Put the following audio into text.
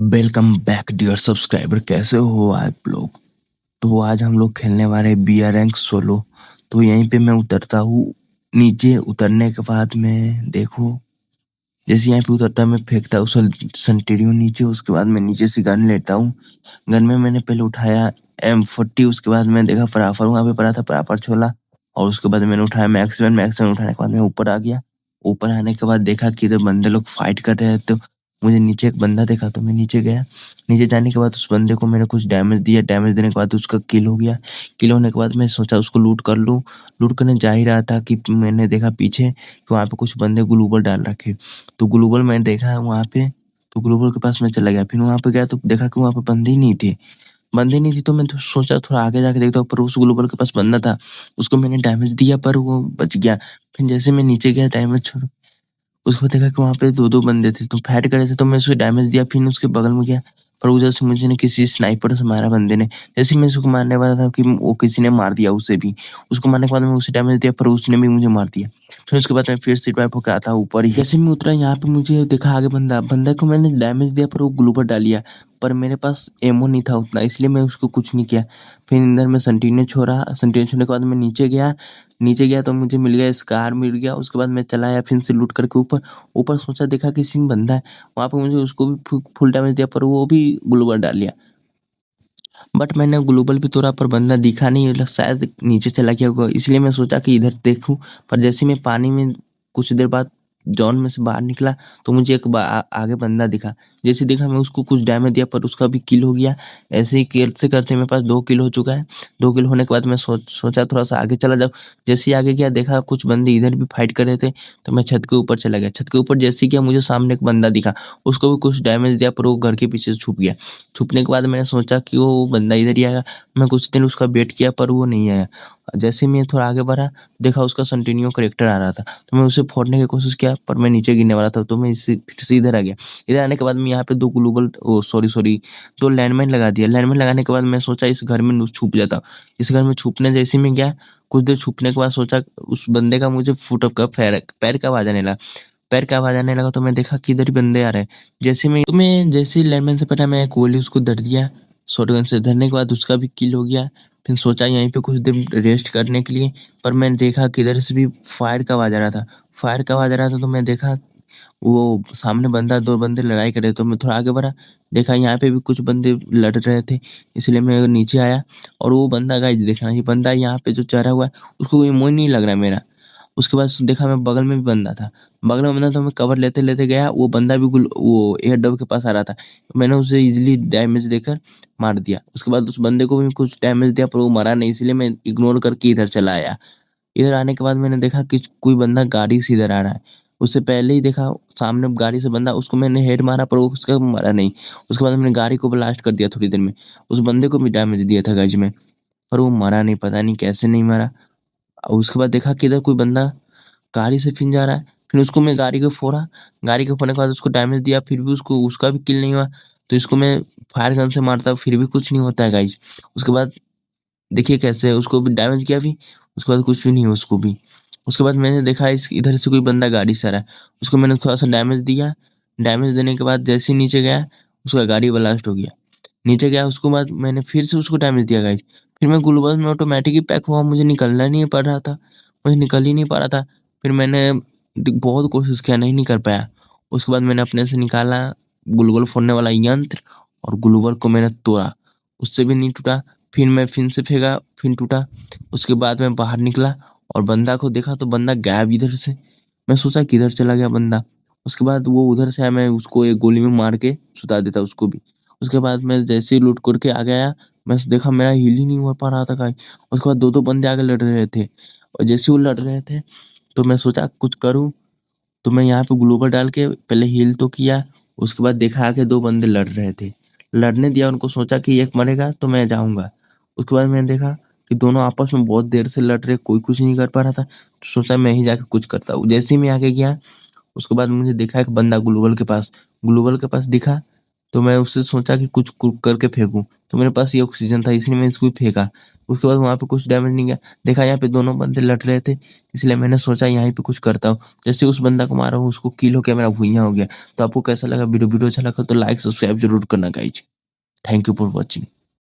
Welcome back dear subscriber, कैसे हो आप लोग। तो आज हम लोग खेलने वाले हैं बियर रैंक सोलो। तो यहीं पे मैं उतरता हूँ। नीचे उतरने के बाद में देखो, जैसे यहाँ पे उतरता मैं फेंकता हूँ संटेरियो नीचे। उसके बाद मैं नीचे से गन लेता हूँ। गन में मैंने पहले उठाया M40। उसके बाद मैंने देखा प्रापर वहाँ पे पड़ा था, प्रापर छोला। और उसके बाद मैंने उठाया मैक्स 7। मैक्स 7 उठाने के बाद मैं ऊपर आ गया। ऊपर आने के बाद देखा कि इधर बंदे लोग फाइट कर रहे हैं। तो मुझे नीचे एक बंदा देखा, तो मैं नीचे गया। नीचे जाने के बाद उस बंदे को मैंने कुछ डैमेज दिया। डैमेज देने के बाद उसका किल हो गया। किल होने के बाद मैं सोचा उसको लूट कर लूँ। लूट करने जा ही रहा था कि मैंने देखा पीछे कि वहाँ पे कुछ बंदे ग्लूबल डाल रखे। तो ग्लोबल मैंने देखा वहाँ पे। तो ग्लोबल के पास मैं चला गया। फिर वहाँ पे गया तो देखा कि वहाँ पे बंदे ही नहीं थे। बंदे नहीं थे तो मैं तो सोचा थोड़ा आगे जाके देखता हूँ, पर उस ग्लोबल के पास बंदा था। उसको मैंने डैमेज दिया पर वो बच गया। फिर जैसे मैं नीचे गया डैमेज छोड़, उसको देखा कि वहाँ पे 2-2 बंदे थे, तो फाइट कर रहे थे। तो मैं उसको डैमेज दिया, फिर उसके बगल में गया। पर उधर से मुझे ना किसी स्नाइपर से मारा बंदे ने। जैसे मैं उसको मारने वाला था कि वो किसी ने मार दिया उसे भी। उसको मारने के बाद मैं उसे डैमेज दिया, पर उसने भी मुझे मार दिया। फिर उसके बाद मैं फिर से रिवाइव होकर आता ऊपर ही। जैसे मैं उतरा यहाँ पे मुझे देखा आगे बंदा। बंदा को मैंने डैमेज दिया पर वो ग्लूपर डाल लिया। पर मेरे पास एमो नहीं था उतना, इसलिए मैं उसको कुछ नहीं किया। फिर अंदर में संटीने छोड़ा। संटीने छोड़ने के बाद मैं नीचे गया। नीचे गया तो मुझे मिल गया, स्कार मिल गया। उसके बाद मैं चला आया फिर से लूट करके ऊपर। ऊपर सोचा देखा कि सीन बंदा है। वहाँ पे मुझे उसको भी फुल डैमेज दिया, पर वो भी ग्लूबल डाल लिया। बट मैंने ग्लोबल भी तोड़ा पर बंदा दिखा नहीं, मतलब शायद नीचे चला गया होगा, इसलिए मैं सोचा कि इधर देखूं। पर जैसे मैं पानी में कुछ देर बाद जॉन में से बाहर निकला, तो मुझे एक आगे बंदा दिखा। जैसे देखा मैं उसको कुछ डैमेज दिया, पर उसका भी किल हो गया। ऐसे ही करते करते मेरे पास 2 किल हो चुका है। 2 किल होने के बाद मैं सोचा थोड़ा सा आगे चला जाऊँ। जैसे ही आगे गया देखा कुछ बंदे इधर भी फाइट कर रहे थे। तो मैं छत के ऊपर चला गया। छत के ऊपर जैसे ही गया मुझे सामने एक बंदा दिखा। उसको भी कुछ डैमेज दिया, पर वो घर के पीछे छुप गया। छुपने के बाद मैंने सोचा कि वो बंदा इधर ही आएगा। मैं कुछ दिन उसका वेट किया पर वो नहीं आया। जैसे मैं थोड़ा आगे बढ़ा, देखा उसका संटिन्यू करेक्टर आ रहा था। तो मैं उसे फोड़ने की कोशिश किया, पर मैं नीचे गिरने वाला था। तो मैं इसी फिर से इधर आ गया। इधर आने के बाद मैं यहाँ पे 2 ग्लोबल सॉरी 2 लैंडमाइन लगा दिया। लैंडमाइन लगाने के बाद मैं सोचा इस घर में छुप जाता हूँ। इस घर में छुपने जैसे ही मैं गया, कुछ देर छुपने के बाद सोचा उस बंदे का मुझे फुट ऑफ का पैर का आवाज आने लगा। पैर का आवाज आने लगा तो मैं देखा कि इधर ही बंदे आ रहे हैं। जैसे ही लैंडमाइन से पटा मैं गोली उसको धर दिया। शॉटगन से धरने के बाद उसका भी किल हो गया। फिर सोचा यहीं पे कुछ देर रेस्ट करने के लिए, पर मैंने देखा कि इधर से भी फायर का आवाज आ रहा था। फायर का आवाज आ रहा था तो मैं देखा वो सामने बंदा, 2 बंदे लड़ाई कर रहे थे। तो मैं थोड़ा आगे बढ़ा, देखा यहाँ पे भी कुछ बंदे लड़ रहे थे, इसलिए मैं नीचे आया। और वो बंदा गाइस देखना, ये बंदा यहाँ पे जो चढ़ा हुआ है उसको कोई मोह नहीं लग रहा है मेरा। उसके बाद देखा मैं बगल में भी बंदा था। बगल में बंदा था, मैं कवर लेते-लेते गया, वो बंदा भी वो एयर डब के पास आ रहा था। मैंने उसे ईज़िली डैमेज देकर मार दिया। उसके बाद उस बंदे को भी कुछ डैमेज दिया, पर वो मरा नहीं, इसलिए मैं इग्नोर करके इधर चला आया। इधर आने के बाद मैंने देखा कि कोई बंदा गाड़ी से इधर आ रहा है। उससे पहले ही देखा सामने गाड़ी से बंदा, उसको मैंने हेड मारा पर वो उसका मरा नहीं। उसके बाद मैंने गाड़ी को ब्लास्ट कर दिया थोड़ी देर में। उस बंदे को भी डैमेज दिया था गाइज में, पर वो मरा नहीं, पता नहीं कैसे नहीं मरा। और उसके बाद देखा कि इधर कोई बंदा गाड़ी से फिर जा रहा है। फिर उसको मैं गाड़ी को फोड़ा। गाड़ी को फोड़ने के बाद उसको डैमेज दिया, फिर भी उसको उसका भी किल नहीं हुआ। तो इसको मैं फायर गन से मारता हूँ, फिर भी कुछ नहीं होता है गाइज। उसके बाद देखिए कैसे उसको भी डैमेज किया भी, उसके बाद कुछ भी नहीं हुआ उसको भी। उसके बाद मैंने देखा इस इधर से कोई बंदा गाड़ी से आ रहा है। उसको मैंने थोड़ा-सा डैमेज दिया। डैमेज देने के बाद जैसे ही नीचे गया, उसका गाड़ी ब्लास्ट हो गया। नीचे गया उसके बाद मैंने फिर से उसको डैमेज दिया गाइस। फिर मैं ग्लूवाल में ऑटोमेटिक ही पैक हुआ, मुझे निकलना नहीं पड़ रहा था। मुझे निकल ही नहीं पा रहा था। फिर मैंने बहुत कोशिश किया, नहीं निकल पाया। उसके बाद मैंने अपने से निकाला ग्लूवाल फोड़ने वाला यंत्र, और ग्लूवाल को मैंने तोड़ा। उससे भी नहीं टूटा। फिर मैं फिर से फेंका, फिर टूटा। उसके बाद मैं बाहर निकला और बंदा को देखा तो बंदा गायब इधर से। मैं सोचा किधर चला गया बंदा। उसके बाद वो उधर से आया, मैं उसको एक गोली में मार के सुता देता उसको भी। उसके बाद मैं जैसे ही लूट करके आ गया, मैं देखा मेरा हील ही नहीं हो पा रहा था गाइस। उसके बाद 2-2 बंदे आगे लड़ रहे थे, और जैसे वो लड़ रहे थे तो मैं सोचा कुछ करूँ। तो मैं यहाँ पे ग्लोबल डाल के पहले हील तो किया। उसके बाद देखा आगे 2 बंदे लड़ रहे थे। लड़ने दिया उनको, सोचा कि एक मरेगा तो मैं जाऊँगा। उसके बाद मैंने देखा कि दोनों आपस में बहुत देर से लड़ रहे, कोई कुछ नहीं कर पा रहा था। तो सोचा मैं ही जाके कुछ करता हूँ। जैसे ही मैं आगे गया, उसके बाद मुझे देखा एक बंदा ग्लोबल के पास दिखा। तो मैं उससे सोचा कि कुछ करके फेंकूं, तो मेरे पास ये ऑक्सीजन था, इसलिए मैं इसको ही फेंका। उसके बाद वहां पे कुछ डैमेज नहीं गया। देखा यहाँ पे दोनों बंदे लड़ रहे थे, इसलिए मैंने सोचा यहाँ पे कुछ करता हूँ। जैसे उस बंदा को मारा हूँ, उसको किल हो गया, मेरा भुइयां हो गया। तो आपको कैसा लगा वीडियो? अच्छा लगा तो लाइक सब्सक्राइब जरूर करना guys. Thank you for watching.